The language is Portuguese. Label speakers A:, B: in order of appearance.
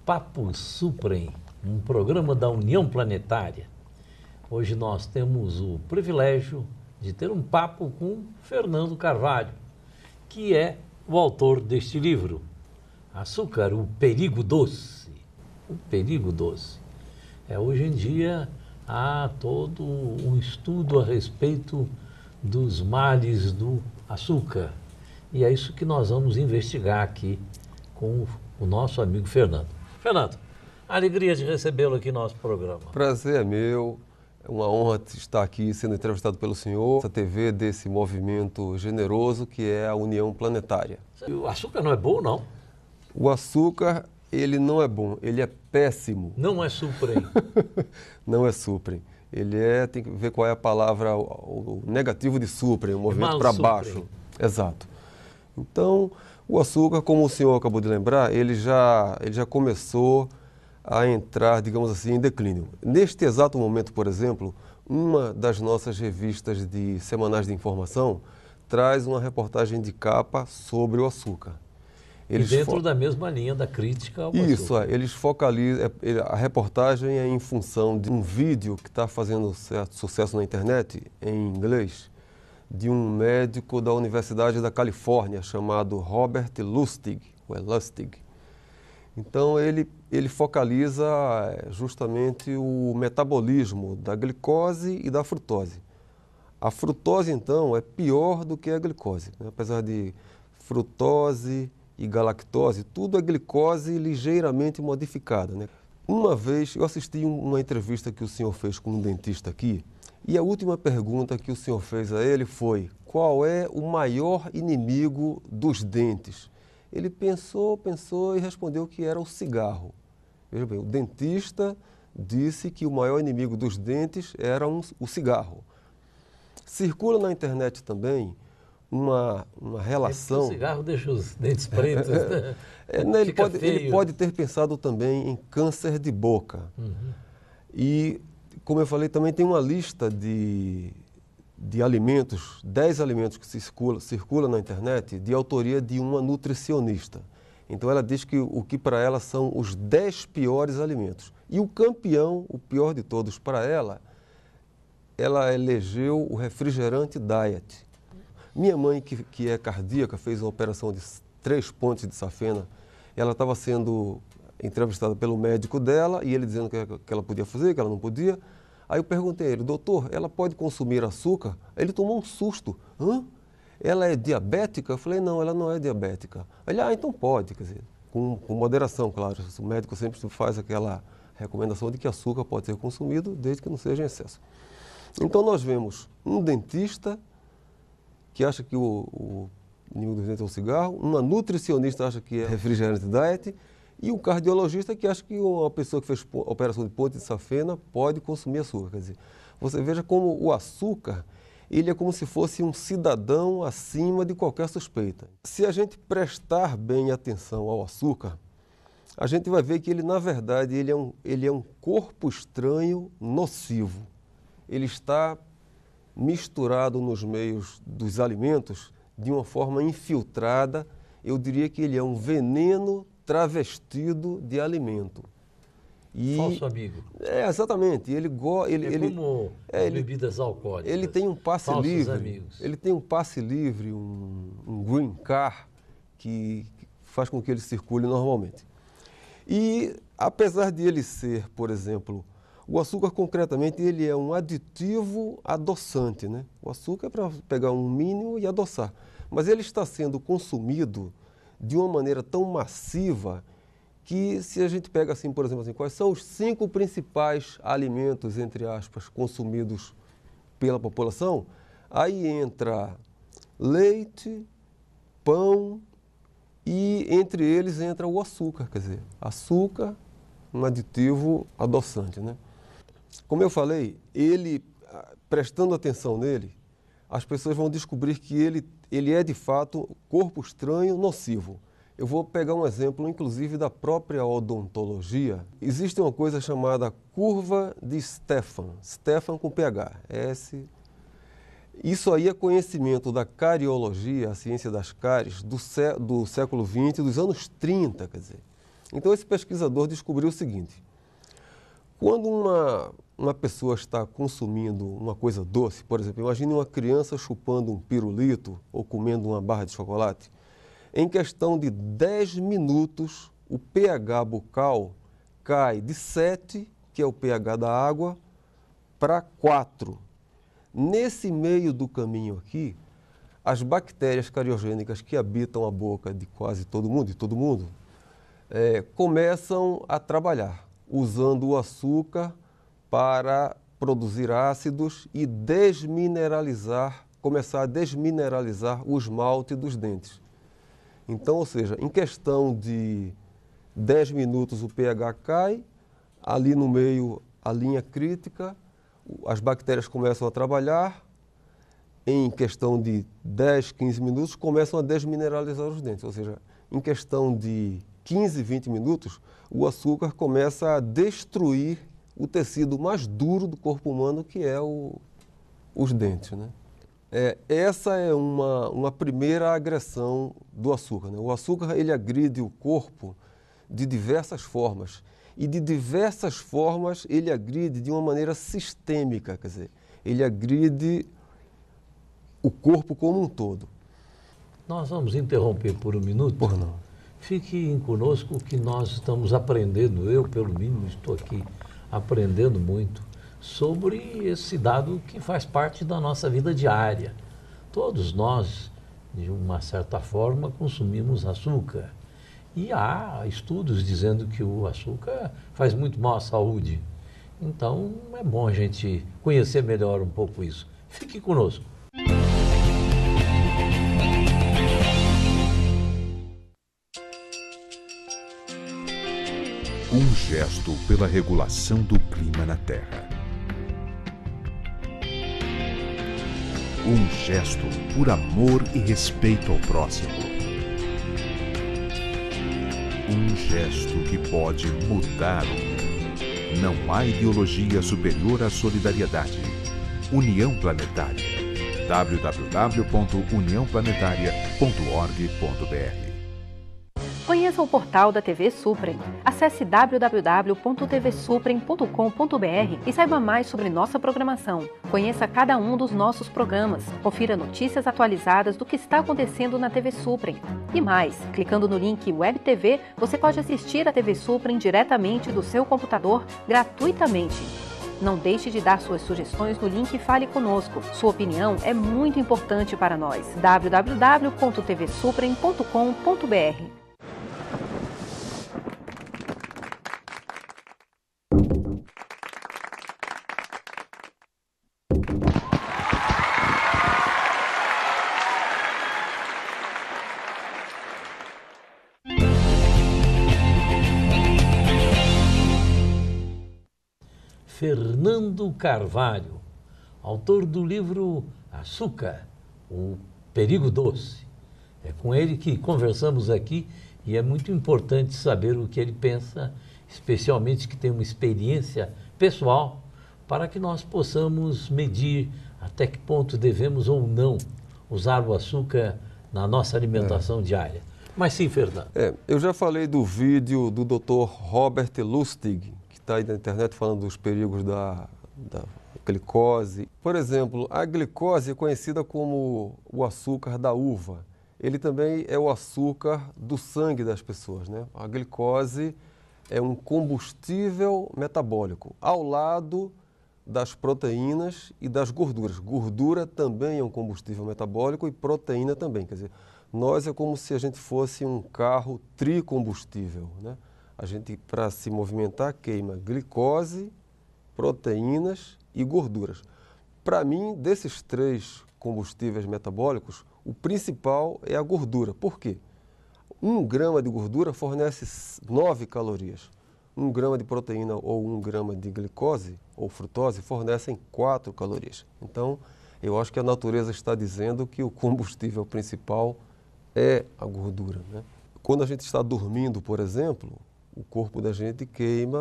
A: Papo Suprem, um programa da União Planetária. Hoje nós temos o privilégio de ter um papo com Fernando Carvalho, que é o autor deste livro, Açúcar, o Perigo Doce. O Perigo Doce. Hoje em dia há todo um estudo a respeito dos males do açúcar. E é isso que nós vamos investigar aqui com o nosso amigo Fernando. Fernando, alegria de recebê-lo aqui no nosso programa.
B: Prazer é meu, é uma honra estar aqui sendo entrevistado pelo senhor, essa TV desse movimento generoso que é a União Planetária.
A: O açúcar não é bom, não?
B: O açúcar, ele não é bom, ele é péssimo.
A: Não é suprem.
B: Não é suprem. Ele tem que ver qual é a palavra, o negativo de suprem, o movimento para baixo. Exato. Então, o açúcar, como o senhor acabou de lembrar, ele já começou a entrar, digamos assim, em declínio. Neste exato momento, por exemplo, uma das nossas revistas semanais de informação traz uma reportagem de capa sobre o açúcar.
A: Eles dentro da mesma linha da crítica ao açúcar.
B: Isso, eles focalizam, a reportagem é em função de um vídeo que está fazendo certo sucesso na internet, em inglês, de um médico da Universidade da Califórnia chamado Robert Lustig, ou é Lustig. Então ele focaliza justamente o metabolismo da glicose e da frutose. A frutose, então, é pior do que a glicose, né? Apesar de frutose e galactose, tudo é glicose ligeiramente modificada, né? Uma vez eu assisti uma entrevista que o senhor fez com um dentista aqui, e a última pergunta que o senhor fez a ele foi: qual é o maior inimigo dos dentes? Ele pensou e respondeu que era o cigarro. Veja bem, o dentista disse que o maior inimigo dos dentes era o cigarro. Circula na internet também uma relação...
A: O cigarro deixa os dentes pretos, né?
B: Ele pode ter pensado também em câncer de boca.
A: Uhum.
B: E, como eu falei, também tem uma lista de alimentos, 10 alimentos que circula na internet, de autoria de uma nutricionista. Então ela diz que o que para ela são os 10 piores alimentos. E o campeão, o pior de todos para ela elegeu o refrigerante diet. Minha mãe, que é cardíaca, fez uma operação de 3 pontes de safena. Ela estava sendo entrevistada pelo médico dela e ele dizendo que ela podia fazer, que ela não podia. Aí eu perguntei a ele: doutor, ela pode consumir açúcar? Ele tomou um susto. Hã? Ela é diabética? Eu falei: não, ela não é diabética. Ele: então pode, quer dizer, com moderação, claro. O médico sempre faz aquela recomendação de que açúcar pode ser consumido desde que não seja em excesso. Então nós vemos um dentista que acha que o inimigo dos dentes é o cigarro, uma nutricionista acha que é refrigerante diet, e um cardiologista que acha que uma pessoa que fez operação de ponte de safena pode consumir açúcar. Quer dizer, você veja como o açúcar, ele é como se fosse um cidadão acima de qualquer suspeita. Se a gente prestar bem atenção ao açúcar, a gente vai ver que ele, na verdade, ele é um corpo estranho nocivo. Ele está misturado nos meios dos alimentos de uma forma infiltrada. Eu diria que ele é um veneno travestido de alimento.
A: Falso amigo.
B: Exatamente.
A: Como bebidas alcoólicas.
B: Ele tem um passe
A: falsos
B: livre.
A: Amigos.
B: Ele tem um passe livre, um green card, que faz com que ele circule normalmente. E apesar de ele ser, por exemplo, o açúcar concretamente ele é um aditivo adoçante, né? O açúcar é para pegar um mínimo e adoçar. Mas ele está sendo consumido de uma maneira tão massiva que, se a gente pega assim, por exemplo, assim, quais são os 5 principais alimentos, entre aspas, consumidos pela população, aí entra leite, pão e entre eles entra o açúcar, quer dizer, açúcar, um aditivo adoçante, né? Como eu falei, prestando atenção nele, as pessoas vão descobrir que ele é de fato corpo estranho nocivo. Eu vou pegar um exemplo, inclusive, da própria odontologia. Existe uma coisa chamada curva de Stefan com PH, Isso aí é conhecimento da cariologia, a ciência das cáries, do século XX, dos anos 30, quer dizer. Então esse pesquisador descobriu o seguinte: quando uma pessoa está consumindo uma coisa doce, por exemplo, imagine uma criança chupando um pirulito ou comendo uma barra de chocolate, em questão de 10 minutos o pH bucal cai de 7, que é o pH da água, para 4. Nesse meio do caminho aqui, as bactérias cariogênicas que habitam a boca de quase todo mundo, começam a trabalhar, usando o açúcar para produzir ácidos e começar a desmineralizar o esmalte dos dentes. Então, ou seja, em questão de 10 minutos o pH cai, ali no meio a linha crítica, as bactérias começam a trabalhar, em questão de 10, 15 minutos começam a desmineralizar os dentes, ou seja, em questão de 15, 20 minutos, o açúcar começa a destruir o tecido mais duro do corpo humano, que é os dentes, né? Essa é uma primeira agressão do açúcar, né? O açúcar, ele agride o corpo de diversas formas. E de diversas formas ele agride de uma maneira sistêmica, quer dizer, ele agride o corpo como um todo.
A: Nós vamos interromper por um minuto.
B: Por não.
A: Fique conosco que nós estamos aprendendo, eu pelo mínimo estou aqui aprendendo muito sobre esse dado que faz parte da nossa vida diária. Todos nós, de uma certa forma, consumimos açúcar. E há estudos dizendo que o açúcar faz muito mal à saúde. Então é bom a gente conhecer melhor um pouco isso. Fique conosco.
C: Um gesto pela regulação do clima na Terra. Um gesto por amor e respeito ao próximo. Um gesto que pode mudar o mundo. Não há ideologia superior à solidariedade. União Planetária. www.uniãoplanetaria.org.br.
D: Conheça o portal da TV Suprem. Acesse www.tvsuprem.com.br e saiba mais sobre nossa programação. Conheça cada um dos nossos programas. Confira notícias atualizadas do que está acontecendo na TV Suprem. E mais, clicando no link Web TV, você pode assistir a TV Suprem diretamente do seu computador gratuitamente. Não deixe de dar suas sugestões no link Fale Conosco. Sua opinião é muito importante para nós. www.tvsuprem.com.br.
A: Fernando Carvalho, autor do livro Açúcar, o Perigo Doce. É com ele que conversamos aqui e é muito importante saber o que ele pensa, especialmente que tem uma experiência pessoal, para que nós possamos medir até que ponto devemos ou não usar o açúcar na nossa alimentação diária. Mas sim, Fernando.
B: Eu já falei do vídeo do Dr. Robert Lustig, está aí na internet falando dos perigos da glicose. Por exemplo, a glicose é conhecida como o açúcar da uva. Ele também é o açúcar do sangue das pessoas, né? A glicose é um combustível metabólico, ao lado das proteínas e das gorduras. Gordura também é um combustível metabólico e proteína também. Quer dizer, nós é como se a gente fosse um carro tricombustível, né? A gente, para se movimentar, queima glicose, proteínas e gorduras. Para mim, desses 3 combustíveis metabólicos, o principal é a gordura. Por quê? 1 grama de gordura fornece 9 calorias. 1 grama de proteína ou 1 grama de glicose ou frutose fornecem 4 calorias. Então, eu acho que a natureza está dizendo que o combustível principal é a gordura, né? Quando a gente está dormindo, por exemplo, o corpo da gente queima